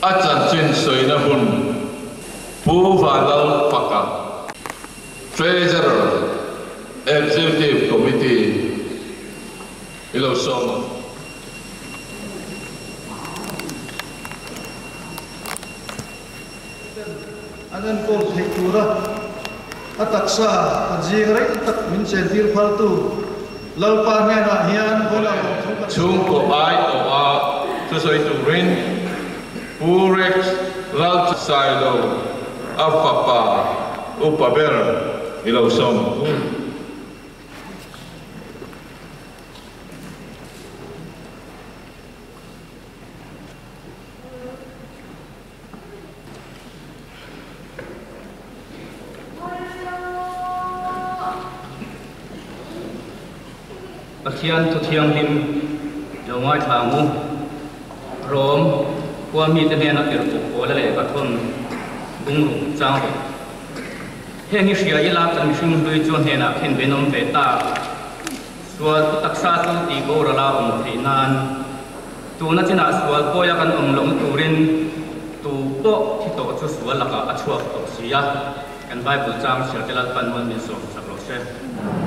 Achan chin soi na hun pu va lau paka treasurer executive committee ilo som anan ko thekura ataksa ajigrai tak min sentir faltu lalpa ne na hian bola chung ko ai o a to soi tu rin Urex Ralph Silo Afapa Upaber Ilaw Som Pasian tu tiang lim Jawai tamu Rom qua mi tên này nó kiểu của là lệ các thôn bung rụng trao hiện như sửa yên lạc trong sinh đôi chuan hè nạp hiện bên ông về ta xua tác xa tu tì bồ ra la ông thị nan tu nó chỉ là xua coi ra căn ông lồng tu rin tu bộ thì tổ cho xua là cả chuộc tổ xía căn vai bùn trang sửa tên là pan môn miền sông sắp lột xe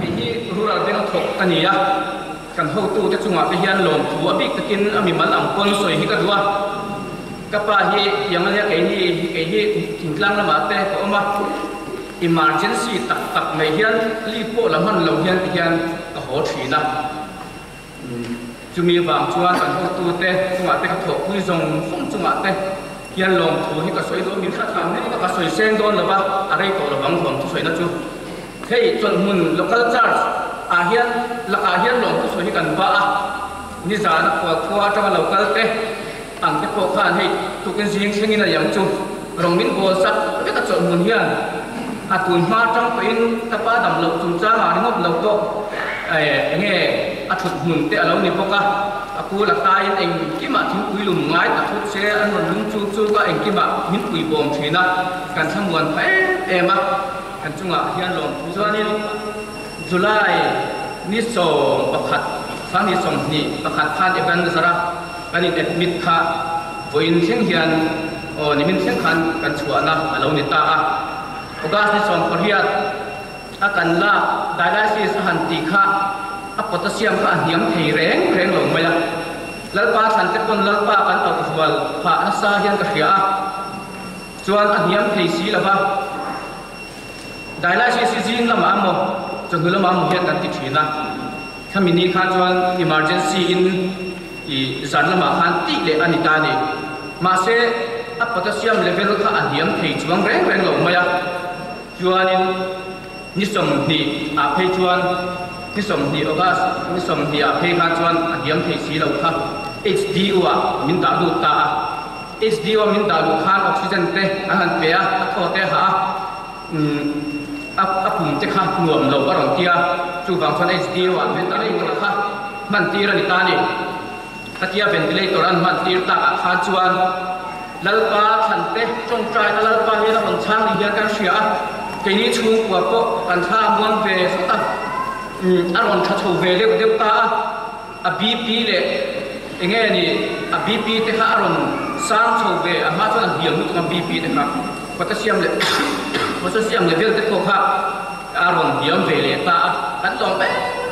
vì ru ra bên thuộc cái này á căn hậu tu cái trung ngạc cái hiền lồng tu ở bị cái kín ở miền Bắc làm con sồi hi cái đua kapa hi yang ania ke hi thingtlang lama te ko ma emergency tak mai hian li po lam han lo hian ka ho thina chumi wang chuan kan ho tu te chunga te ka tho pui zong phong chunga te hian long thu hi ka soi do min kha tham ne ka soi seng don lova arei to lo bang thom tu soi na chu hei chon mun local church a hian long tu soi hi kan ba a ni za na ko khwa ta local te ang te po khan hei tu ken jing sengin a yang chu rong min bol sat ke ta chon mun hian a tun ma tang pein ta pa dam lo chung cha ma ni ngop lo to nge a thut mun te alo ni poka aku la ta in eng ki ma thing pui lum ngai ta thut se an ron lum chu ka eng ki ma min pui bom thina kan samuan phe ema kan chunga hian lom chuan in July ni so pakhat sang ni som ni pakhat khan event sara kan admit kha voin seng hian o ni min seng khan kan chuana alo ni ta a August ni som pariat akan la dialysis han ti kha a potassium kha hiam thei reng lo maya lalpa than te pon lalpa kan au wal pha na sa hian ka hria chuan a hiam thei si lava dialysis jin lama mo chungul lama mo hian kan ti thina khamini kha chuan emergency in i zan lama khan ti le ani ta ni ma se a potassium level kha a hiam thei chuang reng lo maya chuan in ni som ni a phei chuan ni som ni August ni som ni a phei kha chuan a hiam thei si lo kha HDO a min da lu ta HDO min da lu khan oxygen te a han pe a tho te ha a pum te kha nuam lo a rong tia chu wang chuan HDO a min da lu kha man ti ra ni ta ni katia ventilator an man tir ta kha chuan lalpa than te trong trai na lalpa hi la hon chang ni hian kan hria ke ni chung kwa ko kan tha mon ve ta a ron tha chu ve le de ta a BP le enge ni a BP te kha ron sang chu ve a ma chuan hiam nu ta BP te kha potassium level te ko kha a ron hiam ve le ta kan tong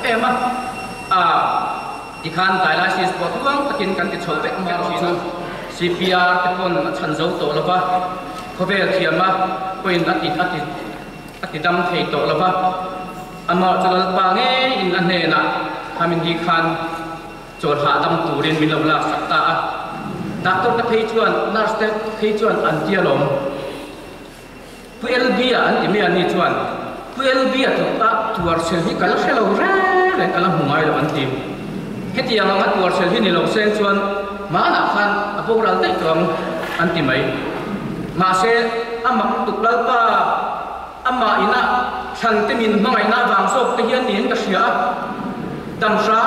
pe ma a ikhan dialysis po tuang takin kan ti chol vek ma ro CPR te pon chan zo to lova khobe thiama poin ati dam thei to lova ama chalal pa nge in la ne na khamin hi khan chor ha dam turin min lo la sakta a doctor ta phei chuan nurse te phei chuan an tia lom PLB an ti me ani chuan PLB a to ta tuar sel hi kala selo re kala hungai lo an tim heti yang ngat tuar sel hi ni lo sen chuan ma na khan apo ral te tom anti mai ma se ama tuklal pa ama ina than te min mangai na wang sok te hian nin ka hria dam sa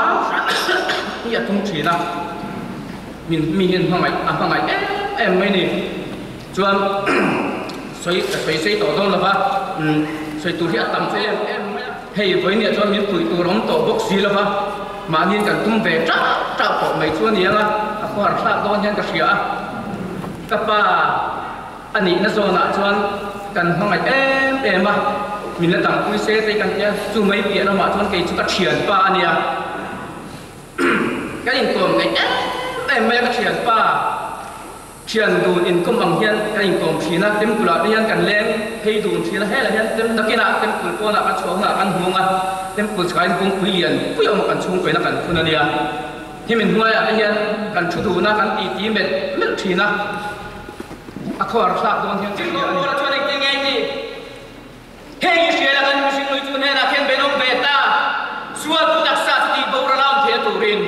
ya tung thina min mi hin mangai em mai ni chuan soi sei to dong la ba soi tu hi atam se em hei voi ni chuan min pui tu rom to box si la ba mà nhìn cảnh tung về trao cổ mấy chuan nhé là qua sát đó nhân cái xía kapa ani na zona chuan kan hangai em a min la tang pui se te kan tia chu mai pi na ma chuan ke chu ka thian pa ania cái in kom cái em mai ka thian pa thian du in kom ang hian cái in kom thina tem kula hian kan leng hei du thina he la hian tem nakina tem kul ko na ka chhong na kan hunga tem kul chain kong pui lian pui am kan chung ko na kan phun ania hi min hunga ya hian kan thu du na kan ti met thina a khor sa don hian tin ko ra chuan ek nge ni hei she la kan mising lui chu ne na khen benom beta sual tu tak sa ti bo ra lam the tu rin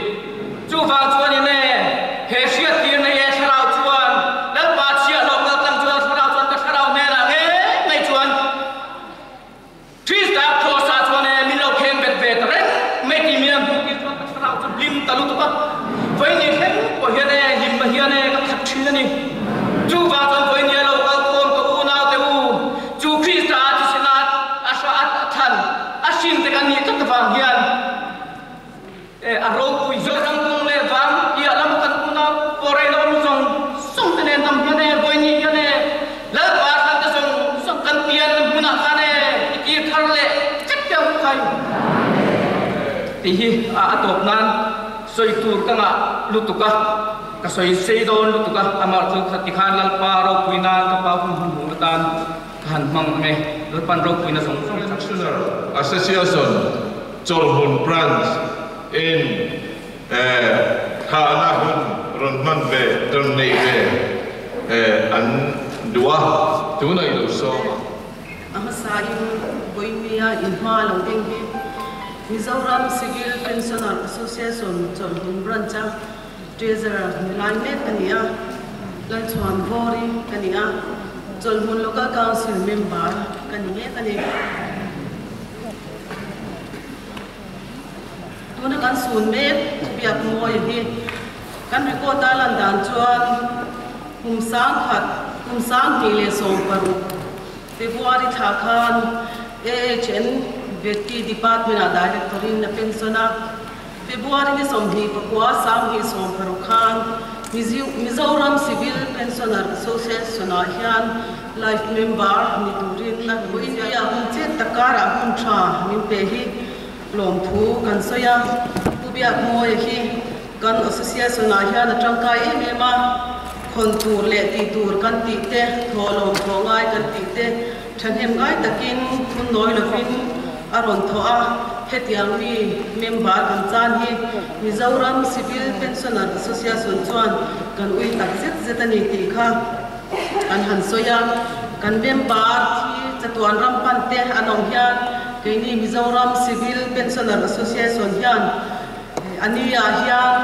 chu wang chuan ni ne he sia ti ne ye sarau chuan dal pa sia lo ka tang chuan sarau chuan ka sarau ne la nge ngai chuan tris ka tho sa chuan ne min lo khen bet bet re me ti miam bu ki chuan ka sarau chu lim talu tu ka voi ni khen ko hian ne him ma hian ne ka thak thin ni chu wang chuan voi ni lo ka kon ko u na te u chu krista ti sinat asha at than asin te kan ni ka ta wang hian a ro pui zo rang tung le wang ia lam kan kuna pore lo mi song song te ne tam hian ne voi ni hian ne la pa san ta song kan pian buna ka ne ki thar le chak pyang kai ti hi a atop nan soi tur ka nga lutuka ka soi sei don lutuka amar chu khati khan lal pa ro pui na ka pa hun hun tan kan mang me lo pan ro pui na song Association Cholhun branch in Khana Hun Ronman Be Don Nei Be an Dua tu nai lo so Amasain Boimia in Malong Dengi Mizoram Civil Pensioner Association Cholhun branch Treasurer Milanet kania Lanchuan Vori kania Cholhun Local Council member kania tuna kan sun met biak moi hi kan riko talan dan chuan humsang ki le som paru February thakhan AHN Vetki Department a Director in na pensiona February ni som hi pakwa sam hi som paru khan Mizoram Civil Pensioner Association a hian life member ni turin na ko India hun che takara hun tha min pe hi lom thu kan soya pubiak moi hi kan association a hian atangkai ema khon tur le ti tur kan ti te tholom thongai kan ti te thanem ngai takin thun noi lovin aron thoa hetiang mi member kan chan hi Mizoram Civil Pensioner Association chuan kan ui tak zet ani ti kha kan han soya kan member thi chatuan rampan te anong hian Kini Mizoram Civil Pensioner Association hian ania hian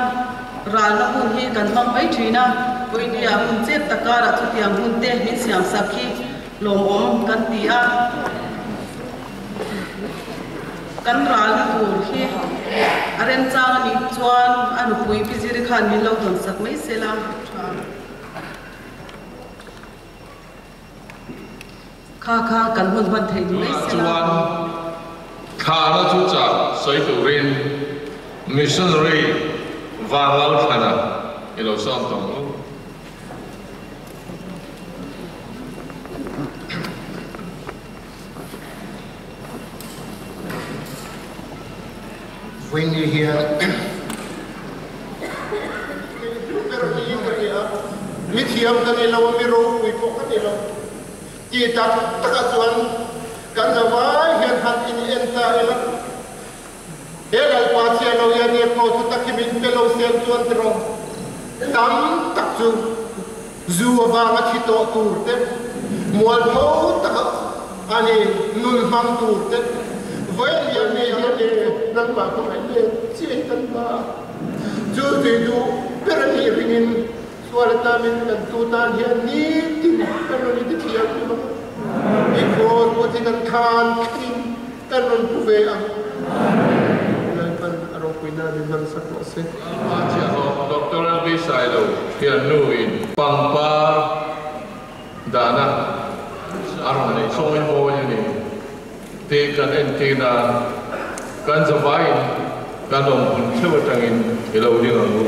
ral na hun hi kan mang mai thina ko India hun che takara chutiam hun te min siam sakhi lom om kan tia kan ral na tur hi aren chang ni chuan anu pui pizir khan min lo don sak mai sela kha kan hun ban thei mai sela Khana chu cha soi tu rin missionary vangal thana ilo som tong when you hear mithiam kan ilo miro wi ko kan ilo ti tak chuan kan zawai hian hat in enta ela hegal pa sia lo ya ni ko tu takimit pelo sian chuan tro tam tak chu zu awanga thito turte mual tho tak ani nun ham turte vai ya ne ya ne nan ba ko ai le chi tan ba chu ti du perani ringin sualta min kan tu tan hian ni tin perani ti ya ku Ikor putih kan kan non puve ang lapan aropina di bangsa kuasa. Aja Dr. Albi Saido kian nuin pangpar dana aron ni songin mo ni te kan entina kan sabain kan dom pun sebetangin ilau di ngalu.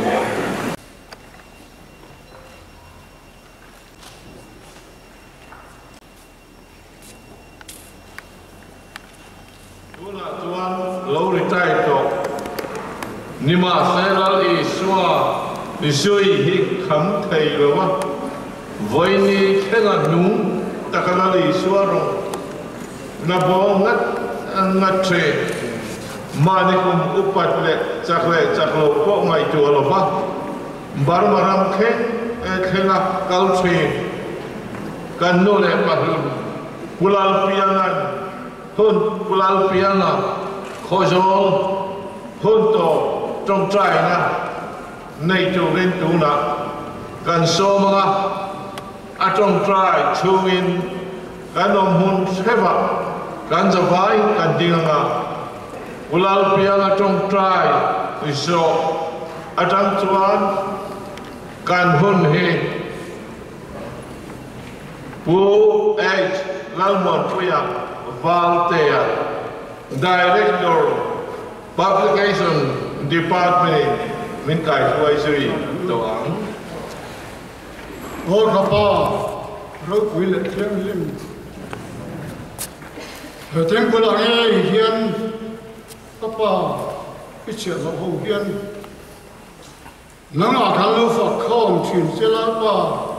nima selal iswa isui hi kham thei lowa voini khenga nu takala iswa ro na bo ngat tre mani kum upat le chaklo po ngai tu lo ba bar maram khenga kal tre kan no le pa pulal piangan hun pulal pianga khojol hun to trong trai na nei tu ren tu na kan so ma a trong trai chu in kan om hun seva kan zawai kan dinga ulal pianga trong trai iso atang chuan kan hun he pu h lalmon puya valtea director publication department min kai huai sui to ang ô kapa rau quy lệ thiêng lim thiêng của làng ấy hiền kapa cái chuyện là hậu hiền nắng à khăn lưu phật không chuyển xe lá pa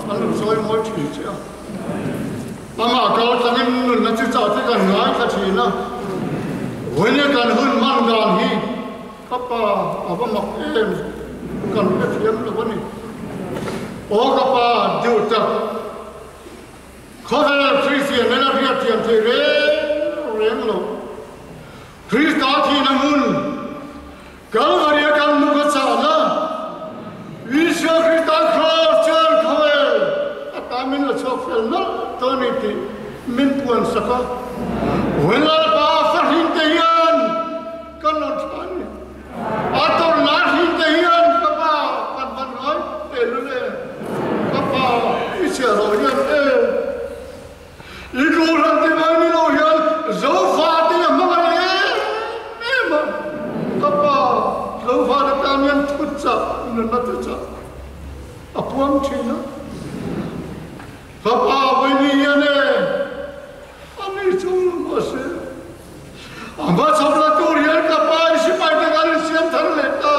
anh lưu soi mỗi chuyển xe anh à cao tăng em luôn là chữ chào thế gần ngái cả chỉ na với những cái hơn mang đàn hi kapa ở bên mặt em cần cái phiền là vấn đề ô kapa điều tập khó khăn Christian nên là việc tiền thì rèn lộc Christa thì nằm hun kalau hari akan muka sana Isya Christa Christian khawe atamin la chofel na toni ti min puan saka wala ba fahin tayan kanon thani ator na hin tayan kapa pan oi telule kapa isya royan ikuran ti mani royan zofa ti amale ema kapa zofa ta kamian tutsa na tutsa apuam china kapa bani yane ani chung mase amba sabla torian kapa isi pai ta kali siam thar leta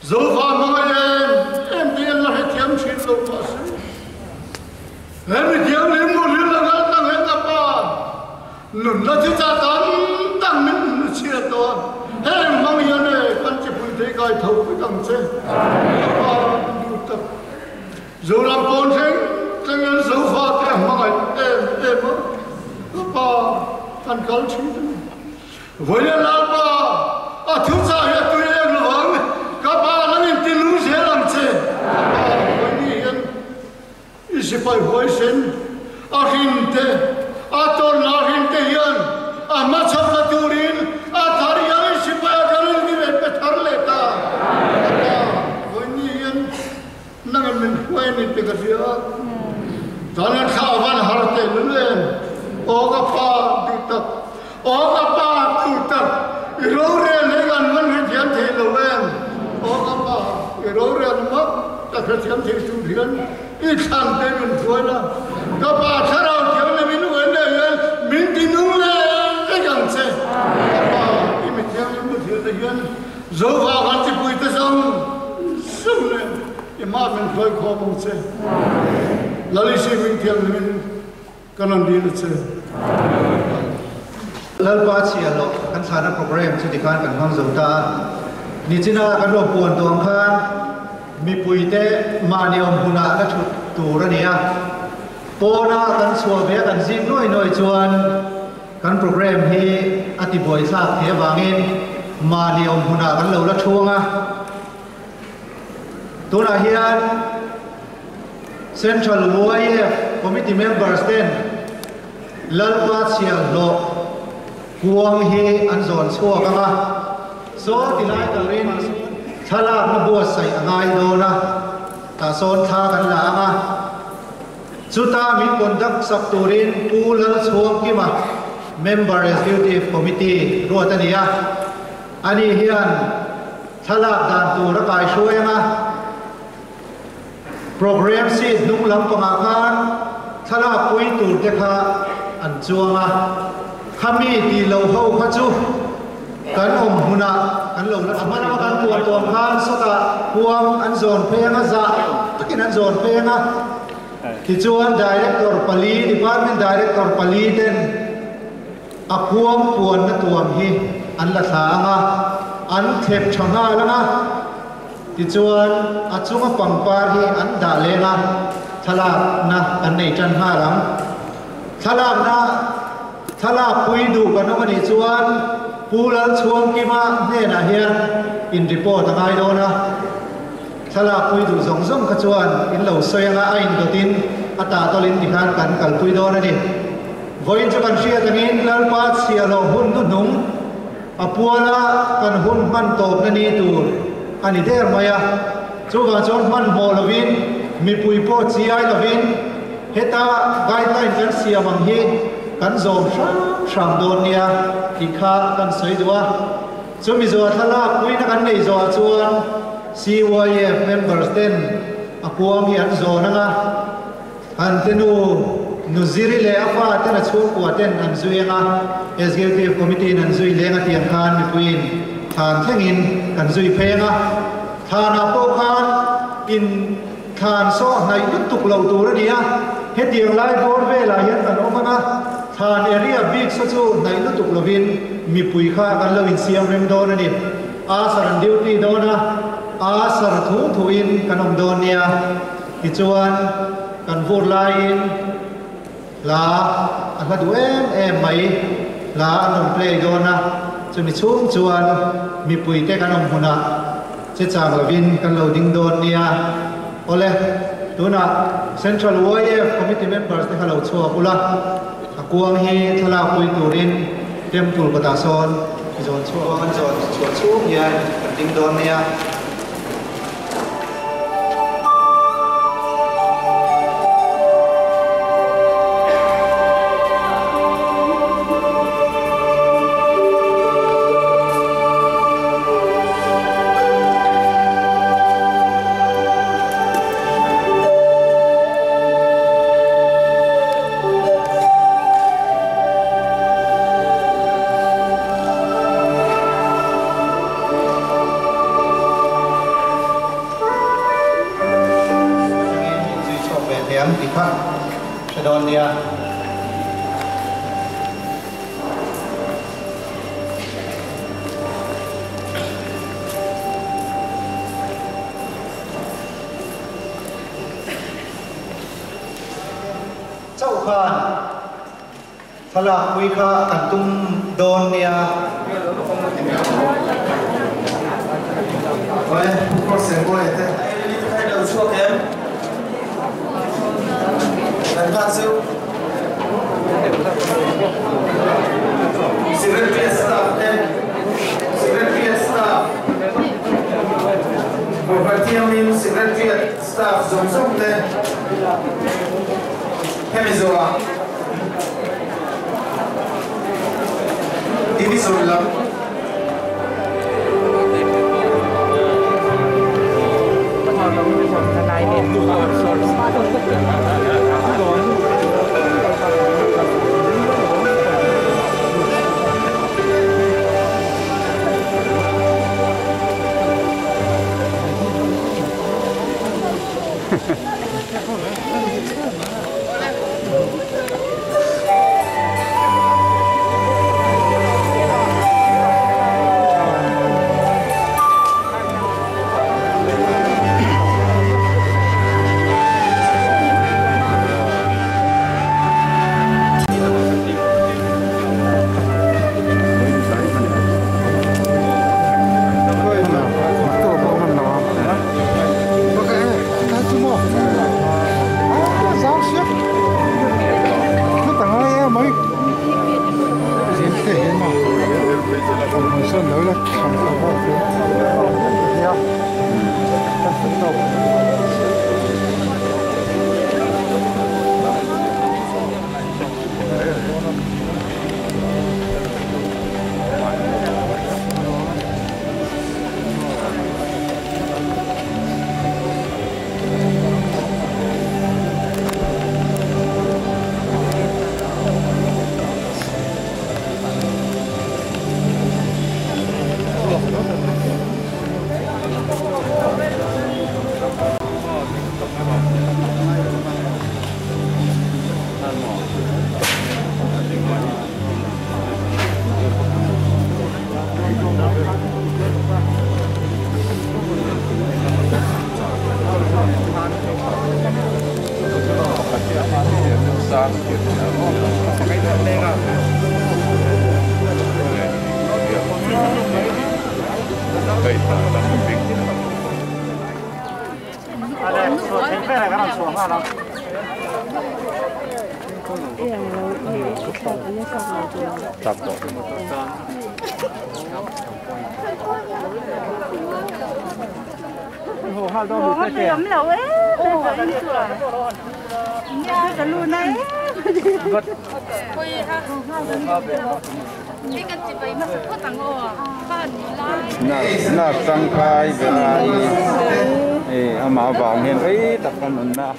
zofa mangayen em tian la hetiam chin lo mase em tiam lim mo lim la ngal tang hen kapa nun la chi cha tang min chia to em mang yane kan chi pui te kai thau ku tang che kapa du tập dù làm con thế cho nên dấu pha cái mà em kapa kan kal chi với là ba à thiếu gia hiện tôi em là vắng kapa nó nên tin lu sẽ làm che với ni hiện isi pai hoi sen a hinte a to na hinte hiện a ma chap la turin a thari ya isi pai garin ni pe thar leta với ni hiện năng mình quay ni pe cái cho nên khao văn har te lên ô kapa đi tập ô kapa tu tập rồi lên gan văn hiện thiam thì lâu em ô kapa rồi lên mất ta phải thiam thì tu thiam ít sang te mình thôi là kapa thao thiam là mình nuôi này mình tin nuôi cái gần xe kapa mình thiam mình thiam là hiện dấu vào văn chỉ bùi ta xong lên mà mình phải khó bông xe lali si mình thiam mình cái nào đi được xe lalpa chia lo kan sana program chu dikan kan hang zota ni china kan ro puan tong khan mi puite mani om huna na thu tu ra nia pona kan sual be kan jing noi chuan kan program hi ati boy sa the wangin mani om huna kan lo la thuanga tuna hian Central UIF committee members then lalpa chia lo kuang hi an zon chua kanga so tilai tarin thala na bua sai angai do na ta son tha kan la anga chuta min conduct sak turin pulal chuang kima member executive committee ro tania ani hian thala dan tu ra kai shuenga program si nung lam panga kan thala pui tur te kha an chuanga khami ti lo ho kha chu kan huna kan lo la amana kan puan tom khan sota puang an zon phenga za takin an zon phenga ti chuan director pali department director pali ten a puang puan na tuam hi an la tha anga an thep thanga langa ti chuan a chunga pangpar hi an da lenga thalak na an nei tan ha ram thalak pui du kan awani chuan pulal chuang kima ne na hian in report angai do na thalak pui du zong zong ka chuan in lo soyanga ain dotin ata tolin dikhan kan kal pui do na ni voin chu kan ria tangin lalpat sia lo hun nu nung apuala kan hun man top na ni tur ani der maya chuwa chon man mo lovin mi pui po chi ai lovin heta guideline kan sia mang hi kan zom sham don nia ikha kan soi dua chumi zo thala pui na kan nei zo chuan CYF members ten apuam hi an zo na nga an tenu nuziri le afa ten a chu ko ten an zuenga executive committee nan zui lenga tiang khan mi puin than thengin kan zui phenga thana po khan in than so nai tuk lo tur nia he tiang lai bor ve la hian kan omanga than area big so chu nai tuk lovin mi pui kha kan lo in siam rem don ani a saran duty dona a sar thu in kan om don nia ti chuan kan vor lai in la a hadu em mai la anom play dona chumi chung chuan mi pui te kan om huna che chang lovin kan lo ding don nia ole tuna central YF committee members te khalo chua pula akuang hi thala pui turin temple kota son zon chua an zon chua chu hian ding don nia thala pui kha kan tum don nia oi ko sen ko ete kai lo chu kem dan ka su secretary staff Property secretary staff zong zong te Hemizoa division lam Nak sangkai berani, ama bang hen, tập con mình na,